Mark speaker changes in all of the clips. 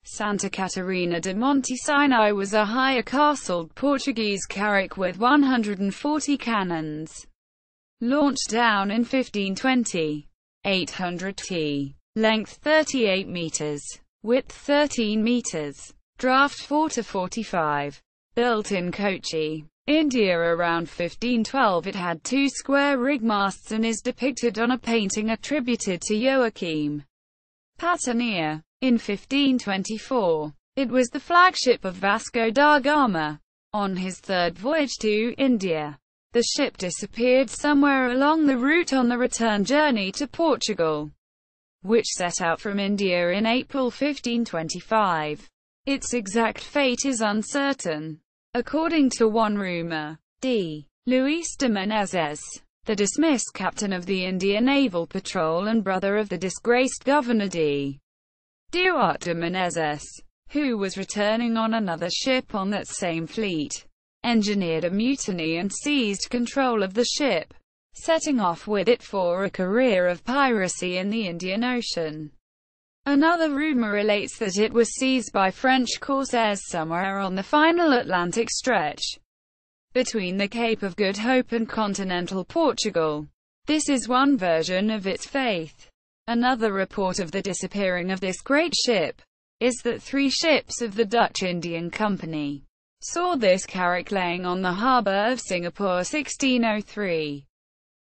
Speaker 1: Santa Catarina de Monte Sinai was a higher-castled Portuguese carrack with 140 cannons. Launched down in 1520. 800 t. Length 38 meters. Width 13 meters. Draft 4 to 45. Built in Kochi, India around 1512, it had 2 square rig masts and is depicted on a painting attributed to Joachim Patinir. In 1524, it was the flagship of Vasco da Gama. On his third voyage to India, the ship disappeared somewhere along the route on the return journey to Portugal, which set out from India in April 1525. Its exact fate is uncertain. According to one rumor, Luis de Menezes, the dismissed captain of the Indian Naval Patrol and brother of the disgraced Governor Duarte de Menezes, who was returning on another ship on that same fleet, engineered a mutiny and seized control of the ship, setting off with it for a career of piracy in the Indian Ocean. Another rumor relates that it was seized by French corsairs somewhere on the final Atlantic stretch between the Cape of Good Hope and continental Portugal. This is one version of its fate. Another report of the disappearing of this great ship is that 3 ships of the Dutch Indian Company saw this carrack laying on the harbour of Singapore 1603.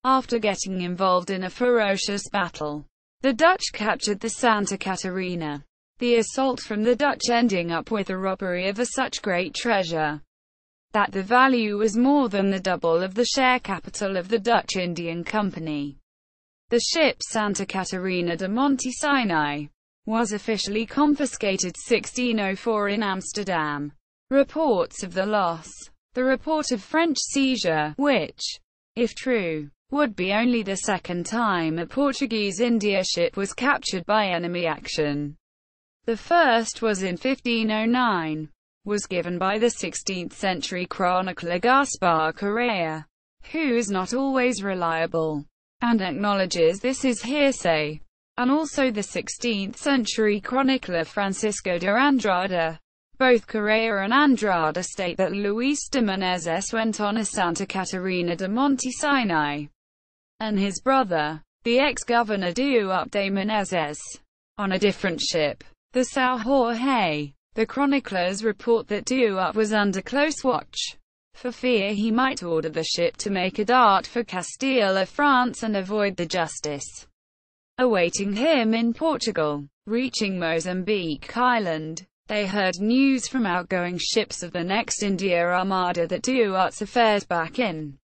Speaker 1: After getting involved in a ferocious battle, the Dutch captured the Santa Catarina, the assault from the Dutch ending up with the robbery of such great treasure that the value was more than the double of the share capital of the Dutch Indian Company. The ship Santa Catarina de Monte Sinai was officially confiscated 1604 in Amsterdam. Reports of the loss. The report of French seizure, which, if true, would be only the second time a Portuguese India ship was captured by enemy action. The first was in 1509, was given by the 16th-century chronicler Gaspar Correa, who is not always reliable, and acknowledges this is hearsay, and also the 16th-century chronicler Francisco de Andrada. Both Correa and Andrada state that Luis de Menezes went on a Santa Catarina de Monte Sinai, and his brother, the ex-governor Duarte de Menezes, on a different ship, the São Jorge. The chroniclers report that Duarte was under close watch, for fear he might order the ship to make a dart for Castile or France and avoid the justice awaiting him in Portugal. Reaching Mozambique Island, they heard news from outgoing ships of the next India Armada that Duarte's affairs back in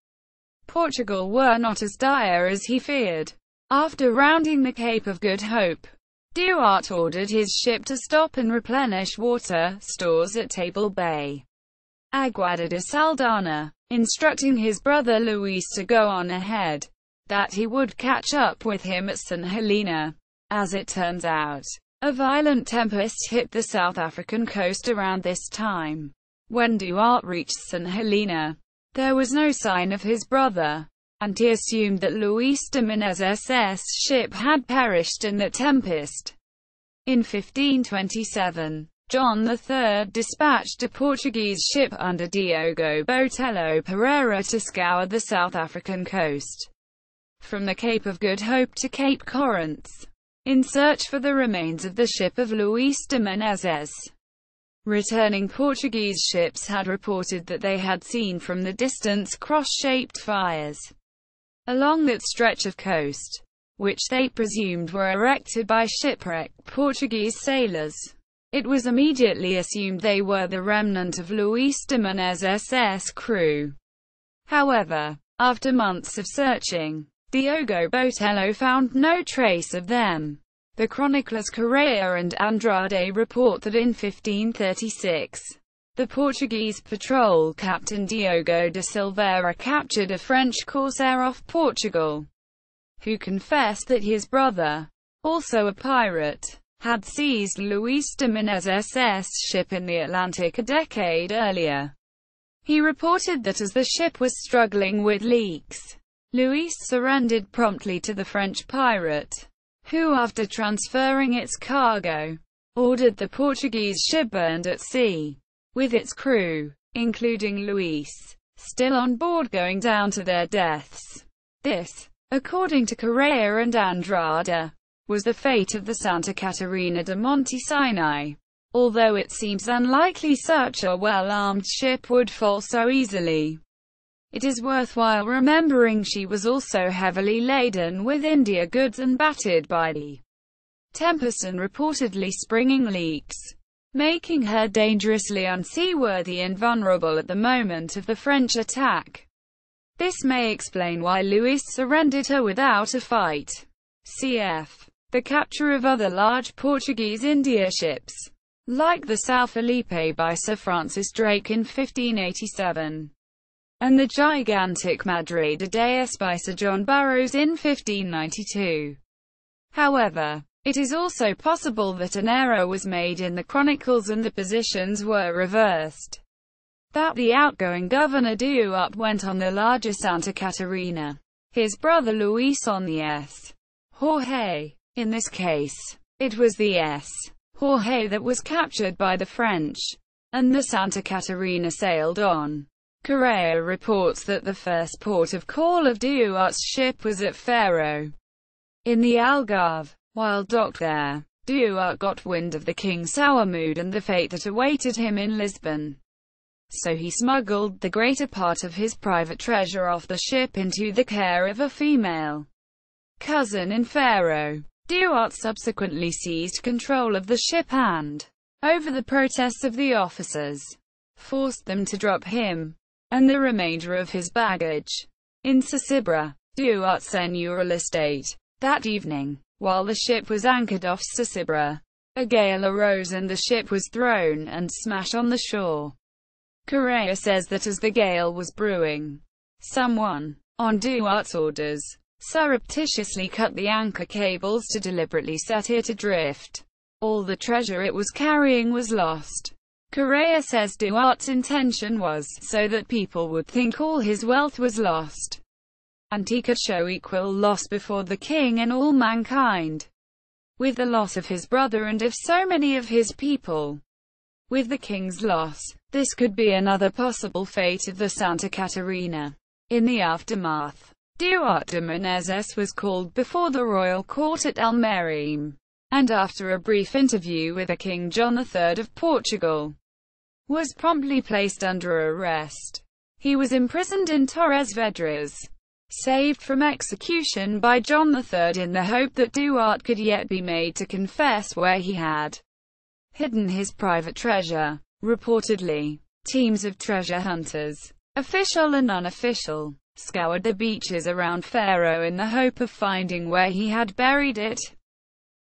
Speaker 1: Portugal were not as dire as he feared. After rounding the Cape of Good Hope, Duarte ordered his ship to stop and replenish water stores at Table Bay, Aguada de Saldanha, instructing his brother Luis to go on ahead, that he would catch up with him at St. Helena. As it turns out, a violent tempest hit the South African coast around this time. When Duarte reached St. Helena, there was no sign of his brother, and he assumed that Luis de Menezes' ship had perished in the tempest. In 1527, John III dispatched a Portuguese ship under Diogo Botelho Pereira to scour the South African coast, from the Cape of Good Hope to Cape Corinth, in search for the remains of the ship of Luis de Menezes. Returning Portuguese ships had reported that they had seen from the distance cross-shaped fires along that stretch of coast, which they presumed were erected by shipwrecked Portuguese sailors. It was immediately assumed they were the remnant of Luis de Menezes' crew. However, after months of searching, Diogo Botelho found no trace of them. The chroniclers Correa and Andrade report that in 1536, the Portuguese patrol captain Diogo de Silveira captured a French corsair off Portugal, who confessed that his brother, also a pirate, had seized Luis de Menezes' ship in the Atlantic a decade earlier. He reported that as the ship was struggling with leaks, Luis surrendered promptly to the French pirate, who after transferring its cargo, ordered the Portuguese ship burned at sea, with its crew, including Luis, still on board, going down to their deaths. This, according to Correa and Andrade, was the fate of the Santa Catarina de Monte Sinai. Although it seems unlikely such a well-armed ship would fall so easily, it is worthwhile remembering she was also heavily laden with India goods and battered by the tempest and reportedly springing leaks, making her dangerously unseaworthy and vulnerable at the moment of the French attack. This may explain why Luis surrendered her without a fight. Cf. the capture of other large Portuguese India ships, like the São Felipe by Sir Francis Drake in 1587, and the gigantic Madre de Deus by Sir John Burroughs in 1592. However, it is also possible that an error was made in the chronicles and the positions were reversed, that the outgoing governor Duarte went on the larger Santa Catarina, his brother Luis on the S. Jorge. In this case, it was the S. Jorge that was captured by the French, and the Santa Catarina sailed on. Correa reports that the first port of call of Duarte's ship was at Faro, in the Algarve. While docked there, Duarte got wind of the king's sour mood and the fate that awaited him in Lisbon. So he smuggled the greater part of his private treasure off the ship into the care of a female cousin in Faro. Duarte subsequently seized control of the ship and, over the protests of the officers, forced them to drop him and the remainder of his baggage in Sisibra, Duarte's seigneurial estate. That evening, while the ship was anchored off Sisibra, a gale arose and the ship was thrown and smashed on the shore. Correa says that as the gale was brewing, someone, on Duarte's orders, surreptitiously cut the anchor cables to deliberately set it adrift. All the treasure it was carrying was lost. Correa says Duarte's intention was so that people would think all his wealth was lost, and he could show equal loss before the king and all mankind. With the loss of his brother and of so many of his people, with the king's loss, this could be another possible fate of the Santa Catarina. In the aftermath, Duarte de Menezes was called before the royal court at Almerim, and after a brief interview with the King John III of Portugal, was promptly placed under arrest. He was imprisoned in Torres Vedras, saved from execution by John III in the hope that Duarte could yet be made to confess where he had hidden his private treasure. Reportedly, teams of treasure hunters, official and unofficial, scoured the beaches around Faro in the hope of finding where he had buried it.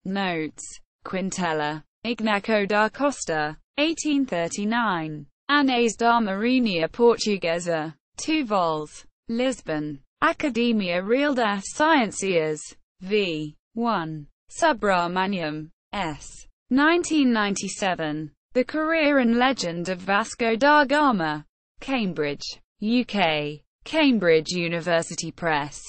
Speaker 1: Notes: Quintela, Ignacio da Costa, 1839. Anéis da Marinha Portuguesa. 2 vols. Lisbon. Academia Real das Ciências. V. 1. Subramaniam. S. 1997. The Career and Legend of Vasco da Gama. Cambridge, UK. Cambridge University Press.